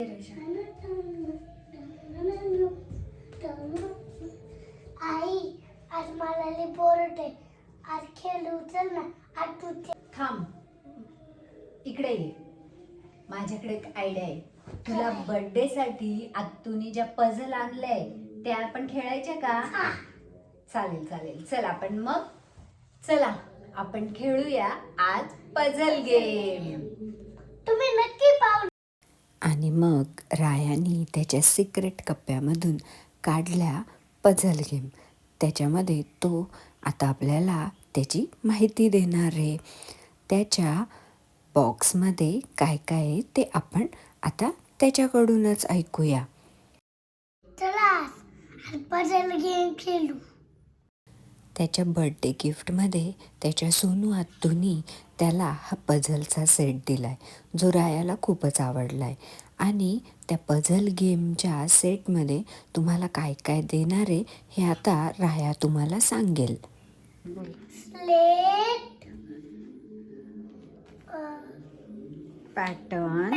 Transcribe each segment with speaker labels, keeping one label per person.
Speaker 1: आई आज मला लई बोर होते. आज खेळू चल ना. आज तू
Speaker 2: थांब, इकडे ये. माझ्याकडे एक आयडिया आहे. तुला बर्थडे साठी आत्तूने ज्या पझल आणलंय त्या आपण खेळायच्या का? चालेल चालेल. चला आपण खेळूया आज पझल गेम.
Speaker 1: तुम्ही नक्की पाहू.
Speaker 3: आणि मग रायाने त्याच्या सिक्रेट कप्प्यामधून काढल्या पझल गेम. त्याच्यामध्ये तो आता आपल्याला त्याची माहिती देणार आहे. त्याच्या बॉक्समध्ये काय काय आहे ते आपण आता त्याच्याकडूनच ऐकूया.
Speaker 1: चला आज पझल गेम खेळू.
Speaker 3: त्याच्या बर्थडे गिफ्टमध्ये त्याच्या सोनू आत्तूनी त्याला हा पझलचा सेट दिलाय, जो रायाला खूपच आवडलाय. आणि त्या पझल गेमच्या सेटमध्ये तुम्हाला काय काय देणार आहे हे आता राया तुम्हाला सांगेल.
Speaker 1: Slate,
Speaker 2: pattern,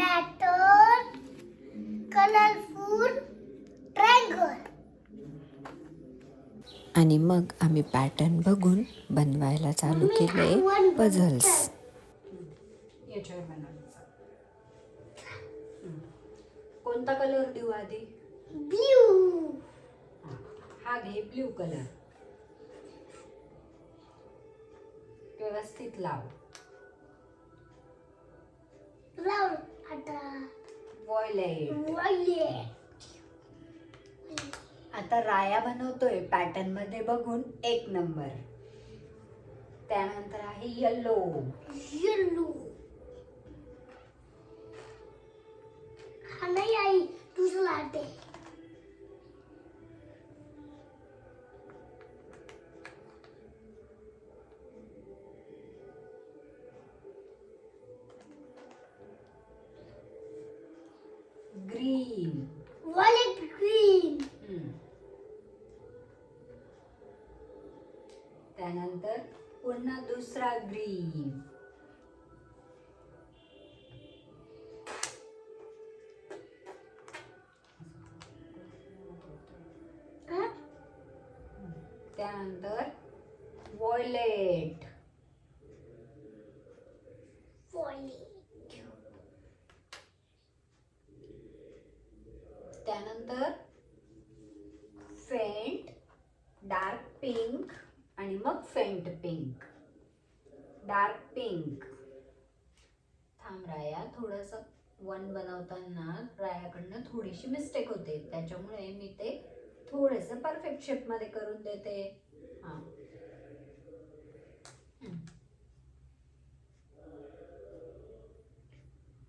Speaker 1: colourful triangle.
Speaker 3: आणि मग आम्ही पॅटर्न बघून बनवायला चालू केले पझल्स.
Speaker 2: याच्यावर बनवायचा. कोणता कलर देऊ आधी?
Speaker 1: ब्लू.
Speaker 2: हा घे ब्ल्यू कलर. व्यवस्थित लाव.
Speaker 1: लाव आता.
Speaker 2: वॉयलेट. आता राया बनवतोय पॅटर्न मध्ये बघून 1 नंबर. त्यानंतर आहे येलो.
Speaker 1: हा नाही आई तुझं लाटे.
Speaker 2: ग्रीन.
Speaker 1: Violet green.
Speaker 2: त्यानंतर पुन्हा दुसरा ग्रीन. त्यानंतर वॉयलेट. त्यानंतर फेंट, डार्क पिंक आणि मग फेंट पिंक. Dark pink. थांब राया, थोडंसं वन बनवताना रायाकडनं थोडीशी मिस्टेक होते, त्याच्यामुळे मी ते थोडंसं परफेक्ट शेप मध्ये करून देते. हा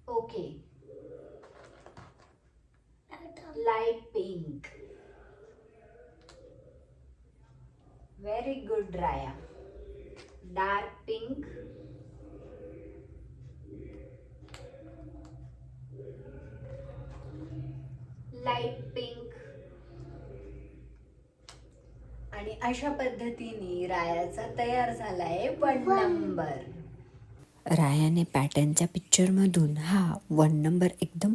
Speaker 2: okay. Light pink. Very good राया. Dark pink. Light pink. आणि अशा पद्धतीने रायाचा तयार झालाय 1 नंबर.
Speaker 3: रायाने पॅटर्नच्या पिक्चरमधून हा 1 नंबर एकदम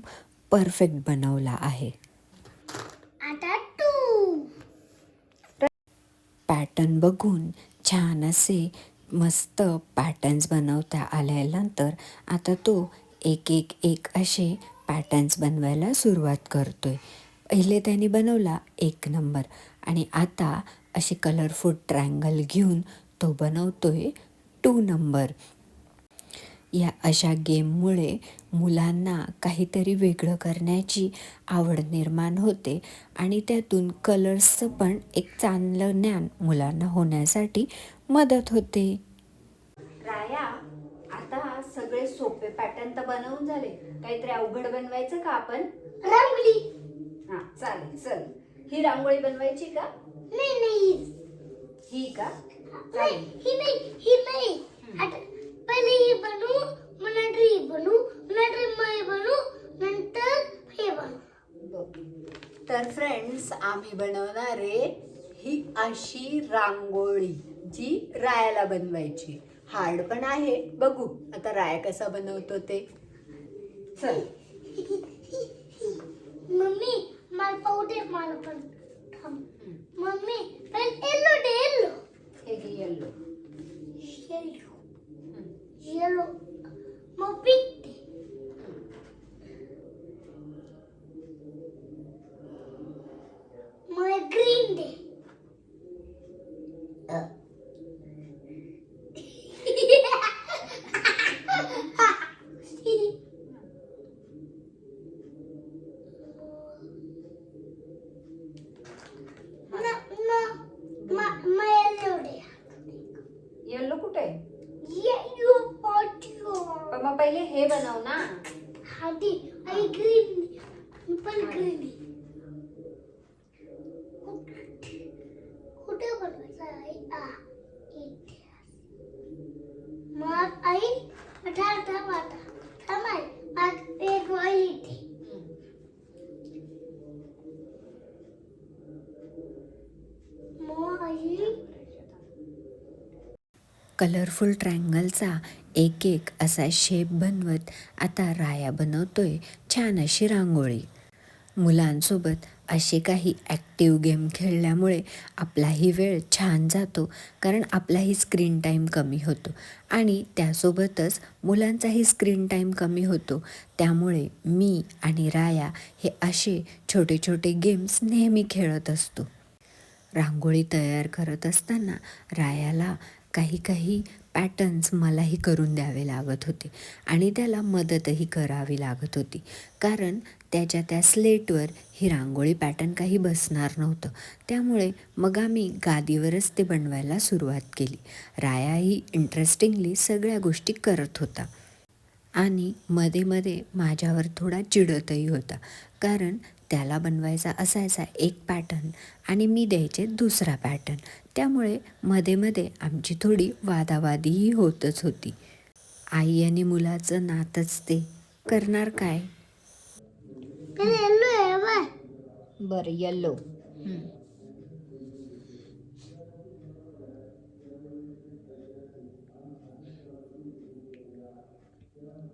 Speaker 3: परफेक्ट बनवला आहे.
Speaker 1: आता 2.
Speaker 3: पॅटर्न बघून छान असे मस्त पॅटर्न्स बनवता आल्यानंतर आता तो एक असे पॅटर्न्स बनवायला सुरुवात करतोय. पहिले त्याने बनवला 1 नंबर आणि आता असे कलरफुल ट्रायंगल घेऊन तो बनवतोय 2 नंबर. या अशा गेममुळे मुलांना काहीतरी वेगळं करण्याची आवड निर्माण होते आणि त्यातून कलर्सचं पण एक चांगलं ज्ञान मुलांना होण्यासाठी मदत होते.
Speaker 2: राया, आता सगळे सोपे पॅटर्न तर बनवून झाले, काहीतरी अवघड बनवायचं का आपण?
Speaker 1: रांगोळी.
Speaker 2: हा चालेल. चल, ही रांगोळी बनवायची का?
Speaker 1: नाही.
Speaker 2: ही का?
Speaker 1: ही नाही. आता पहिले ही बनवू, मग नंतर ही बनवू, नंतर हे बनवू, नंतर हे बनवू.
Speaker 2: तर फ्रेंड्स, आम्ही बनवणारे ही अशी रांगोळी जी रायाला बनवायची. हार्ड पण आहे. बघू आता राया कसा बनवतो ते. चल.
Speaker 1: पण थांब. मम्मी पण येलो दे येलो.
Speaker 2: हे घे येल्लो.
Speaker 1: येलो मग पिंक दे. मग ग्रीन दे. येलो दे.
Speaker 2: येल्लो कुठे?
Speaker 1: येलो पाटियो.
Speaker 2: पण मग पहिले हे बनव ना.
Speaker 1: हादी आई ग्रीन पण ग्रीन. कुठे बनवायचं आई? इथे. मग आई थांब आई मग एक वाई इथे. मग आई
Speaker 3: कलरफुल ट्रायंगलचा एक एक असा शेप बनवत आता राया बनवतोय छान अशी रांगोळी. मुलांसोबत असे काही ॲक्टिव्ह गेम खेळल्यामुळे आपलाही वेळ छान जातो, कारण आपलाही स्क्रीन टाईम कमी होतो आणि त्यासोबतच मुलांचाही स्क्रीन टाईम कमी होतो. त्यामुळे मी आणि राया हे असे छोटे छोटे गेम्स नेहमी खेळत असतो. रांगोळी तयार करत असताना रायाला काही पॅटर्न्स मलाही करून द्यावे लागत होते आणि त्याला मदतही करावी लागत होती, कारण त्याच्या त्या स्लेटवर ही रांगोळी पॅटर्न काही बसणार नव्हतं. त्यामुळे मग आम्ही गादीवरच ते बनवायला सुरुवात केली. रायाही इंटरेस्टिंगली सगळ्या गोष्टी करत होता आणि मध्ये मध्ये माझ्यावर थोडा चिडतही होता, कारण त्याला बनवायचा असायचा एक पॅटर्न आणि मी द्यायचे दुसरा पॅटर्न. त्यामुळे मध्ये मध्ये आमची थोडी वादावादीही होतच होती. आई आणि मुलाचं नातच ते, करणार काय.
Speaker 1: येलो आहे बाय.
Speaker 2: बरं येल्लो.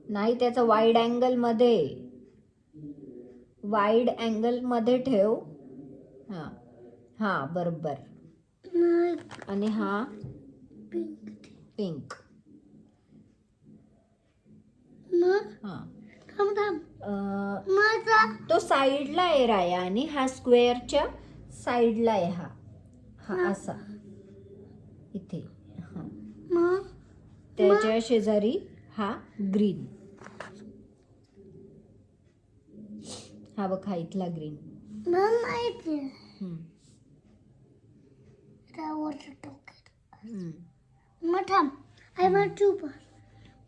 Speaker 2: नाही, त्याचं वाईड अँगल मध्ये ठेव. हा बरोबर. आणि हा पिंक.
Speaker 1: मग
Speaker 2: हा
Speaker 1: थांब माझा
Speaker 2: तो साईडला आहे राया आणि हा स्क्वेअरच्या साईडला आहे. हा असा इथे.
Speaker 1: मग
Speaker 2: त्याच्या शेजारी हा ग्रीन. हा बघ, हा इथला ग्रीन.
Speaker 1: मग माहिती त्यावरचं टोक. मग थांब आई मग चूप.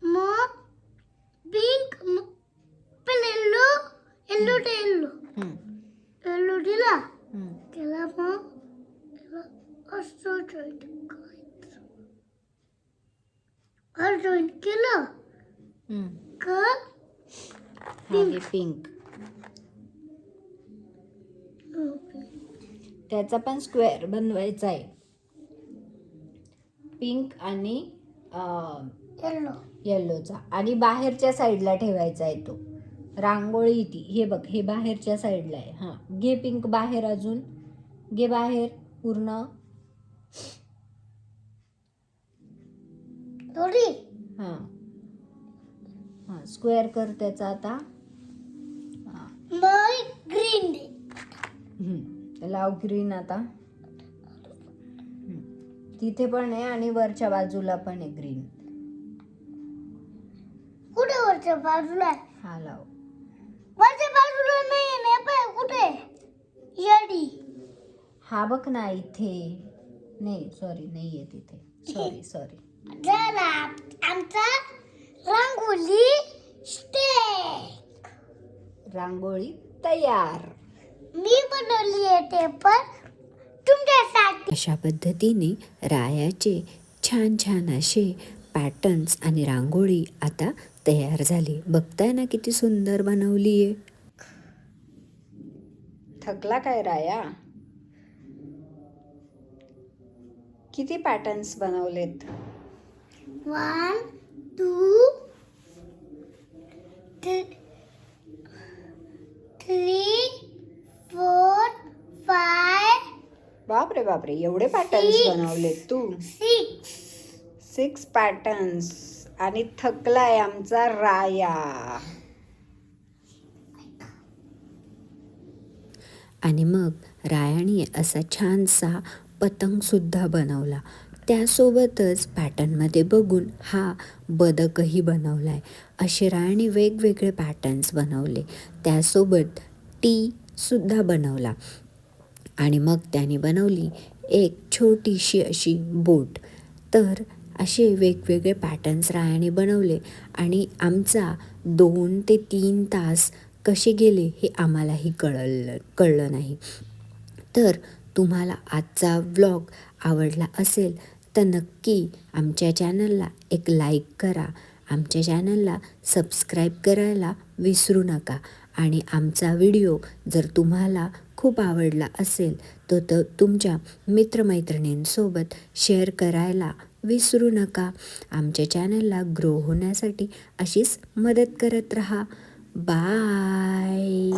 Speaker 1: मग पिंक पण येलो ते येलो दिला. त्याला मग असं जॉईंट करायचं. जॉईंट केलं का
Speaker 2: पिंक. त्याचा पण स्क्वेअर बनवायचा आहे, पिंक आणि येल्लोचा, आणि बाहेरच्या साईडला ठेवायचा आहे तो. रांगोळी ती हे बघ, हे बाहेरच्या साईडला आहे. हा घे पिंक बाहेर, अजून घे बाहेर पूर्ण.
Speaker 1: थोडी
Speaker 2: हा स्क्वेअर कर त्याचा आता.
Speaker 1: मग ग्रीन दे.
Speaker 2: लाव ग्रीन आता. तिथे पण आहे आणि वरच्या बाजूला पण आहे ग्रीन.
Speaker 1: कुठे वरच्या बाजूला?
Speaker 2: हा लाव.
Speaker 1: वरच्या बाजूला नाही ना, पण कुठे? येडी.
Speaker 2: हा बघ ना इथे. नाही सॉरी, नाहीये तिथे. सॉरी.
Speaker 1: झाला आमचा रांगोळी स्टेक.
Speaker 2: रांगोळी तयार.
Speaker 1: मी बनवली आहे ते पण तुमच्यासाठी.
Speaker 3: अशा पद्धतीने रायाचे छान छान असे पॅटर्न्स आणि रांगोळी आता तयार झाली. बघताय ना किती सुंदर बनवली आहे.
Speaker 2: थकला काय राया? किती पॅटर्न्स बनवलेत?
Speaker 1: 1 2 3 4
Speaker 2: बापरे बापरे, एवढे पॅटर्न्स
Speaker 1: Six.
Speaker 2: बनवलेत तू?
Speaker 1: 6.
Speaker 2: 6 पॅटर्न्स. आणि थकलाय आमचा राया.
Speaker 3: आणि मग रायाने असा छानसा पतंगसुद्धा बनवला. त्यासोबतच पॅटर्नमध्ये बघून हा बदकही बनवला आहे. असे रायाने वेगवेगळे पॅटर्न्स बनवले. त्यासोबत टीसुद्धा बनवला. आणि मग त्याने बनवली एक छोटीशी अशी बोट. तर असे वेगवेगळे पॅटर्न्स रायाने बनवले आणि आमचा 2 ते 3 तास कसे गेले हे आम्हालाही कळलं नाही. तर तुम्हाला आजचा व्लॉग आवडला असेल तर नक्की आमच्या चॅनलला एक लाईक करा. आमच्या चॅनलला सबस्क्राईब करायला विसरू नका. आणि आमचा व्हिडिओ जर तुम्हाला खूप आवडला असेल तर तुमच्या मित्रमैत्रिणींसोबत शेअर करायला विसरू नका. आमच्या चॅनलला ग्रो होण्यासाठी अशीच मदत करत राहा. बाय.